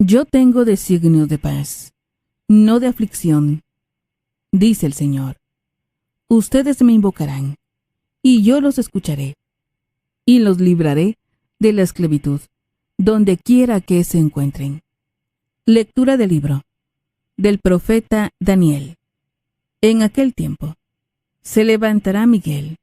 Yo tengo designio de paz, no de aflicción, dice el Señor. Ustedes me invocarán, y yo los escucharé, y los libraré de la esclavitud, donde quiera que se encuentren. Lectura del libro del profeta Daniel. En aquel tiempo se levantará Miguel,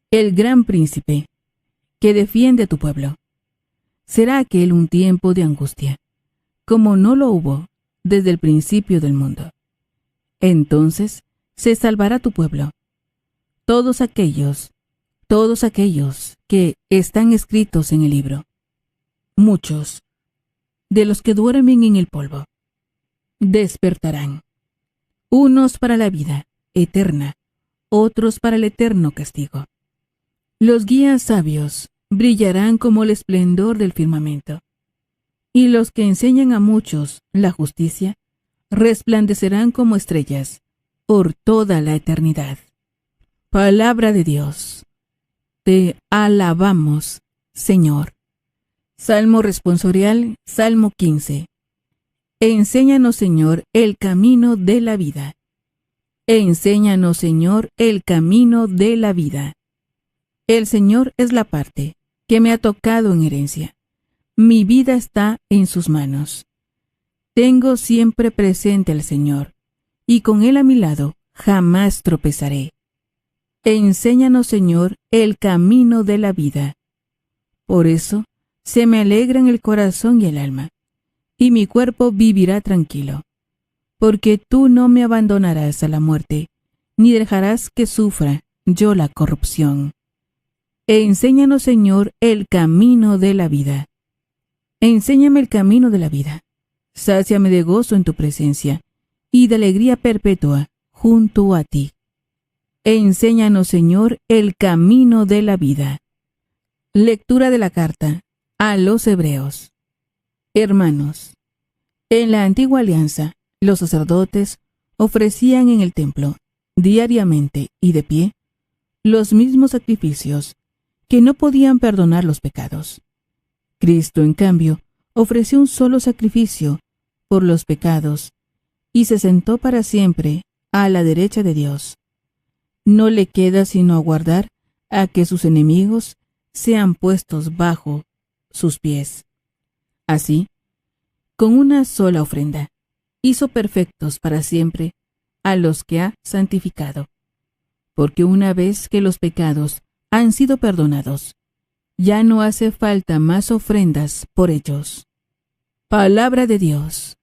el gran príncipe, que defiende a tu pueblo. Será aquel un tiempo de angustia, como no lo hubo desde el principio del mundo. Entonces se salvará tu pueblo. Todos aquellos que están escritos en el libro. Muchos de los que duermen en el polvo despertarán, unos para la vida eterna, otros para el eterno castigo. Los guías sabios brillarán como el esplendor del firmamento, y los que enseñan a muchos la justicia resplandecerán como estrellas por toda la eternidad. Palabra de Dios. Te alabamos, Señor. Salmo responsorial, Salmo 15. Enséñanos, Señor, el camino de la vida. Enséñanos, Señor, el camino de la vida. El Señor es la parte que me ha tocado en herencia. Mi vida está en sus manos. Tengo siempre presente al Señor, y con Él a mi lado jamás tropezaré. Enséñanos, Señor, el camino de la vida. Por eso se me alegran el corazón y el alma, y mi cuerpo vivirá tranquilo, porque tú no me abandonarás a la muerte, ni dejarás que sufra yo la corrupción. Enséñanos, Señor, el camino de la vida. Enséñame el camino de la vida. Sáciame de gozo en tu presencia, y de alegría perpetua junto a ti. Enséñanos, Señor, el camino de la vida. Lectura de la carta a los Hebreos. Hermanos, en la antigua alianza, los sacerdotes ofrecían en el templo, diariamente y de pie, los mismos sacrificios que no podían perdonar los pecados. Cristo, en cambio, ofreció un solo sacrificio por los pecados y se sentó para siempre a la derecha de Dios. No le queda sino aguardar a que sus enemigos sean puestos bajo sus pies. Así, con una sola ofrenda, hizo perfectos para siempre a los que ha santificado, porque una vez que los pecados han sido perdonados, ya no hace falta más ofrendas por ellos. Palabra de Dios.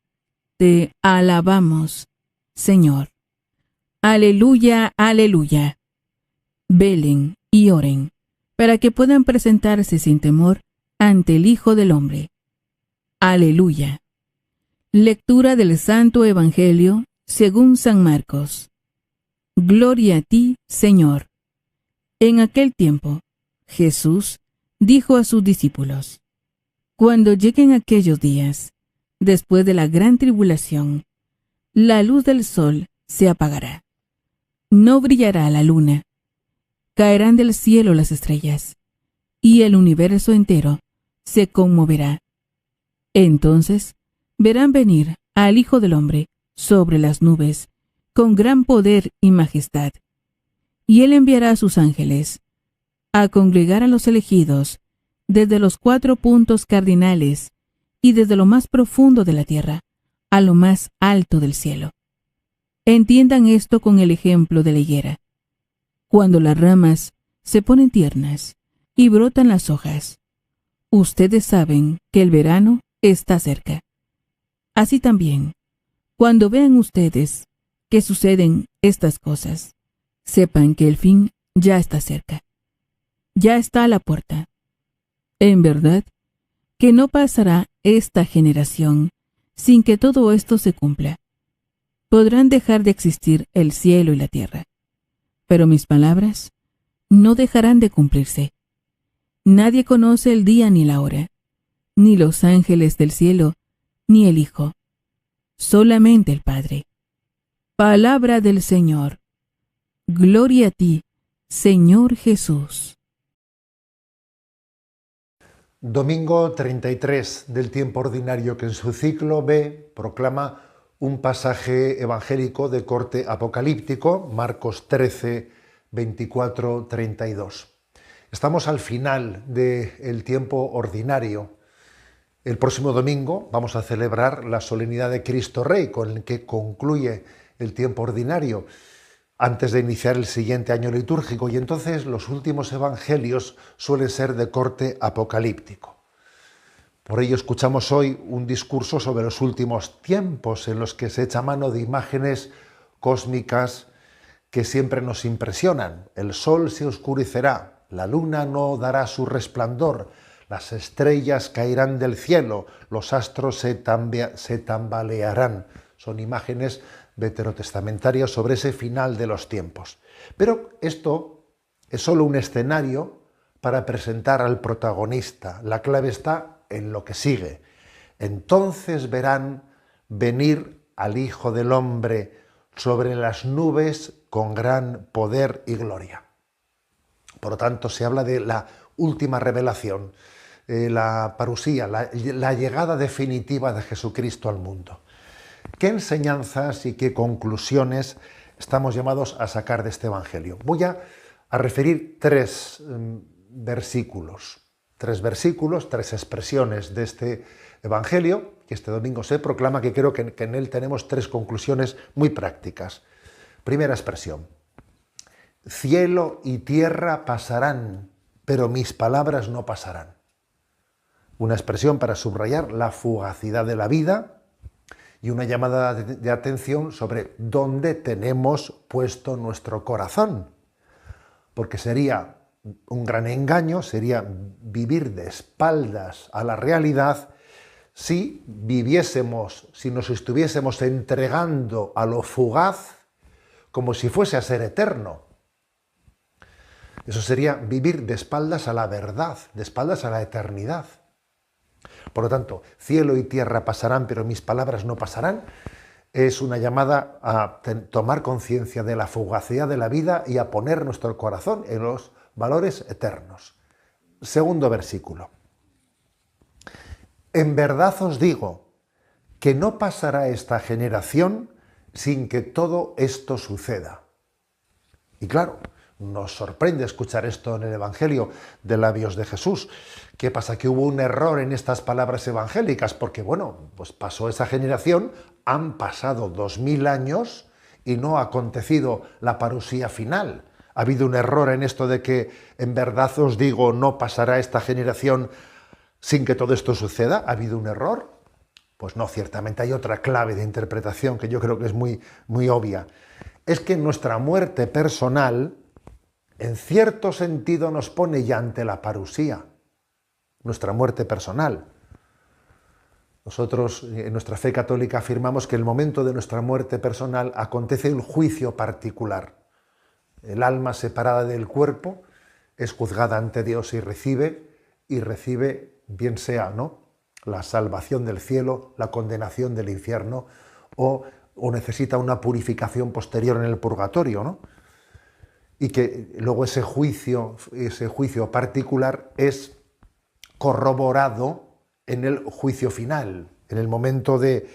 Te alabamos, Señor. Aleluya, aleluya. Velen y oren, para que puedan presentarse sin temor ante el Hijo del Hombre. Aleluya. Lectura del Santo Evangelio según San Marcos. Gloria a ti, Señor. En aquel tiempo, Jesús dijo a sus discípulos: Cuando lleguen aquellos días, después de la gran tribulación, la luz del sol se apagará. No brillará la luna. Caerán del cielo las estrellas, y el universo entero se conmoverá. Entonces verán venir al Hijo del Hombre sobre las nubes, con gran poder y majestad. Y él enviará a sus ángeles a congregar a los elegidos desde los 4 puntos cardinales y desde lo más profundo de la tierra a lo más alto del cielo. Entiendan esto con el ejemplo de la higuera. Cuando las ramas se ponen tiernas y brotan las hojas, ustedes saben que el verano está cerca. Así también, cuando vean ustedes que suceden estas cosas, sepan que el fin ya está cerca. Ya está a la puerta. En verdad, que no pasará esta generación sin que todo esto se cumpla. Podrán dejar de existir el cielo y la tierra, pero mis palabras no dejarán de cumplirse. Nadie conoce el día ni la hora, ni los ángeles del cielo, ni el Hijo, solamente el Padre. Palabra del Señor. Gloria a ti, Señor Jesús. Domingo 33 del tiempo ordinario, que en su ciclo B proclama un pasaje evangélico de corte apocalíptico, Marcos 13, 24, 32. Estamos al final del tiempo ordinario. El próximo domingo vamos a celebrar la solemnidad de Cristo Rey, con el que concluye el tiempo ordinario, antes de iniciar el siguiente año litúrgico, y entonces los últimos evangelios suelen ser de corte apocalíptico. Por ello escuchamos hoy un discurso sobre los últimos tiempos en los que se echa mano de imágenes cósmicas que siempre nos impresionan. El sol se oscurecerá, la luna no dará su resplandor, las estrellas caerán del cielo, los astros se tambalearán. Son imágenes veterotestamentarias sobre ese final de los tiempos. Pero esto es solo un escenario para presentar al protagonista. La clave está en lo que sigue. Entonces verán venir al Hijo del Hombre sobre las nubes con gran poder y gloria. Por lo tanto, se habla de la última revelación, la parusía, la llegada definitiva de Jesucristo al mundo. ¿Qué enseñanzas y qué conclusiones estamos llamados a sacar de este Evangelio? Voy a referir tres versículos, tres expresiones de este Evangelio, que este domingo se proclama, que creo que en él tenemos tres conclusiones muy prácticas. Primera expresión: cielo y tierra pasarán, pero mis palabras no pasarán. Una expresión para subrayar la fugacidad de la vida y una llamada de atención sobre dónde tenemos puesto nuestro corazón. Porque sería un gran engaño, sería vivir de espaldas a la realidad si nos estuviésemos entregando a lo fugaz como si fuese a ser eterno. Eso sería vivir de espaldas a la verdad, de espaldas a la eternidad. Por lo tanto, cielo y tierra pasarán, pero mis palabras no pasarán. Es una llamada a tomar conciencia de la fugacidad de la vida y a poner nuestro corazón en los valores eternos. Segundo versículo. En verdad os digo que no pasará esta generación sin que todo esto suceda. Y claro, nos sorprende escuchar esto en el Evangelio de labios de Jesús. ¿Qué pasa? Que hubo un error en estas palabras evangélicas, porque bueno, pues pasó esa generación, han pasado 2000 años y no ha acontecido la parusía final. ¿Ha habido un error en esto de que en verdad os digo no pasará esta generación sin que todo esto suceda? ¿Ha habido un error? Pues no, ciertamente hay otra clave de interpretación que yo creo que es muy, muy obvia. Es que nuestra muerte personal, en cierto sentido, nos pone ya ante la parusía, nuestra muerte personal. Nosotros, en nuestra fe católica, afirmamos que en el momento de nuestra muerte personal acontece el juicio particular. El alma separada del cuerpo es juzgada ante Dios y recibe, bien sea, ¿no?, la salvación del cielo, la condenación del infierno, o necesita una purificación posterior en el purgatorio, ¿no? Y que luego ese juicio particular es corroborado en el juicio final, en el momento de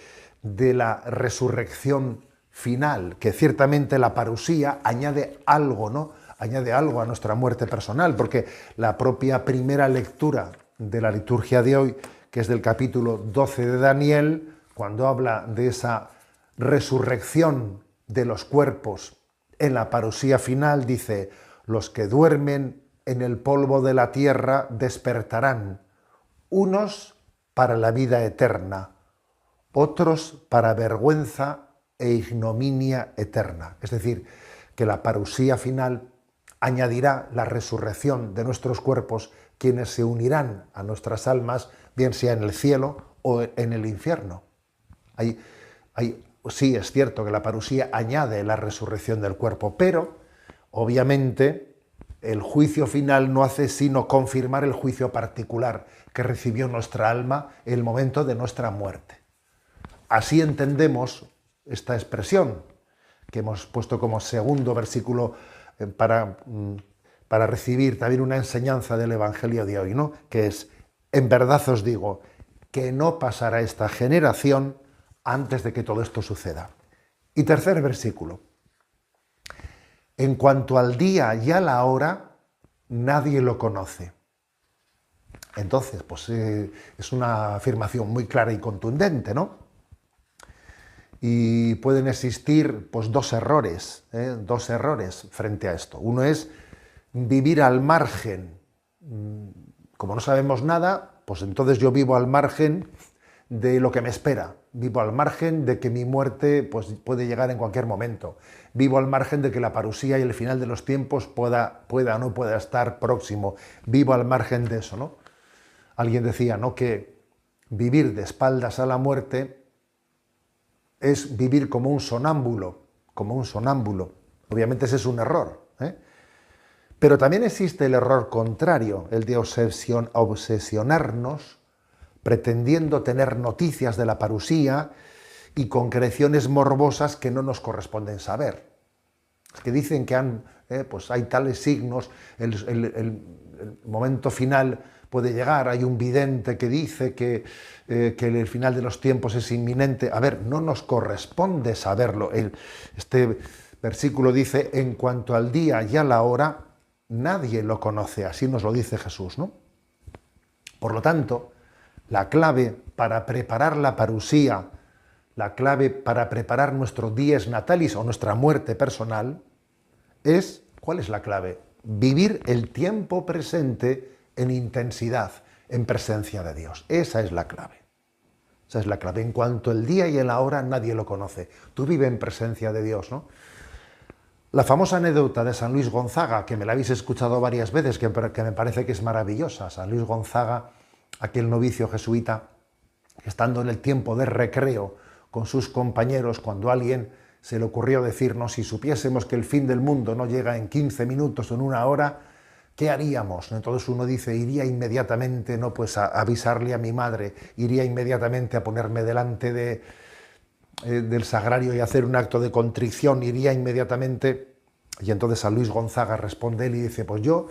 la resurrección final, que ciertamente la parusía añade algo, ¿no? Añade algo a nuestra muerte personal, porque la propia primera lectura de la liturgia de hoy, que es del capítulo 12 de Daniel, cuando habla de esa resurrección de los cuerpos en la parusía final, dice: los que duermen en el polvo de la tierra despertarán, unos para la vida eterna, otros para vergüenza e ignominia eterna. Es decir, que la parusía final añadirá la resurrección de nuestros cuerpos, quienes se unirán a nuestras almas, bien sea en el cielo o en el infierno. Sí, es cierto que la parusía añade la resurrección del cuerpo, pero obviamente el juicio final no hace sino confirmar el juicio particular que recibió nuestra alma en el momento de nuestra muerte. Así entendemos esta expresión que hemos puesto como segundo versículo para recibir también una enseñanza del Evangelio de hoy, ¿no?, que es: En verdad os digo que no pasará esta generación antes de que todo esto suceda. Y tercer versículo. En cuanto al día y a la hora, nadie lo conoce. Entonces, pues es una afirmación muy clara y contundente, ¿no? Y pueden existir pues dos errores frente a esto. Uno es vivir al margen. Como no sabemos nada, pues entonces yo vivo al margen de lo que me espera. Vivo al margen de que mi muerte pues, puede llegar en cualquier momento. Vivo al margen de que la parusía y el final de los tiempos pueda o no pueda estar próximo. Vivo al margen de eso, ¿no? Alguien decía, ¿no?, que vivir de espaldas a la muerte es vivir como un sonámbulo, Obviamente ese es un error, ¿eh? Pero también existe el error contrario, el de obsesionarnos pretendiendo tener noticias de la parusía y concreciones morbosas que no nos corresponden saber. Es que dicen que pues hay tales signos, el momento final puede llegar, hay un vidente que dice que el final de los tiempos es inminente. A ver, no nos corresponde saberlo. Este versículo dice, en cuanto al día y a la hora, nadie lo conoce, así nos lo dice Jesús, ¿no? Por lo tanto, la clave para preparar la parusía, la clave para preparar nuestro dies natalis o nuestra muerte personal, ¿cuál es la clave? Vivir el tiempo presente en intensidad, en presencia de Dios. Esa es la clave. Esa es la clave. En cuanto el día y la hora, nadie lo conoce. Tú vive en presencia de Dios, ¿no? La famosa anécdota de San Luis Gonzaga, que me la habéis escuchado varias veces, que me parece que es maravillosa. San Luis Gonzaga, aquel novicio jesuita, estando en el tiempo de recreo con sus compañeros, cuando a alguien se le ocurrió decirnos, si supiésemos que el fin del mundo no llega en 15 minutos o en una hora, ¿qué haríamos? Entonces uno dice, iría inmediatamente, no, pues a avisarle a mi madre, iría inmediatamente a ponerme delante del sagrario y hacer un acto de contrición, iría inmediatamente. Y entonces San Luis Gonzaga responde él y dice, pues yo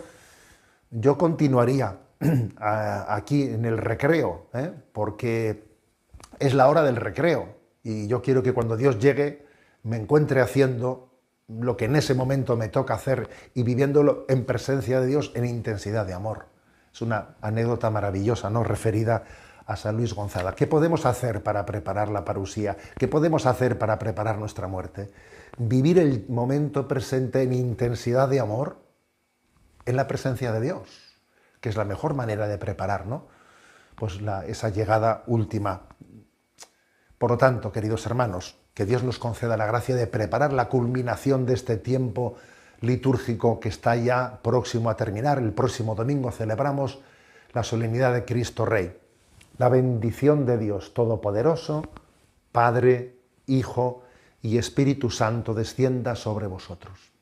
continuaría aquí en el recreo, porque es la hora del recreo y yo quiero que cuando Dios llegue me encuentre haciendo lo que en ese momento me toca hacer y viviéndolo en presencia de Dios en intensidad de amor. Es una anécdota maravillosa, ¿no?, referida a San Luis Gonzaga. ¿Qué podemos hacer para preparar la parusía? ¿Qué podemos hacer para preparar nuestra muerte? Vivir el momento presente en intensidad de amor en la presencia de Dios, que es la mejor manera de preparar, ¿no?, pues esa llegada última. Por lo tanto, queridos hermanos, que Dios nos conceda la gracia de preparar la culminación de este tiempo litúrgico que está ya próximo a terminar. El próximo domingo celebramos la solemnidad de Cristo Rey. La bendición de Dios Todopoderoso, Padre, Hijo y Espíritu Santo descienda sobre vosotros.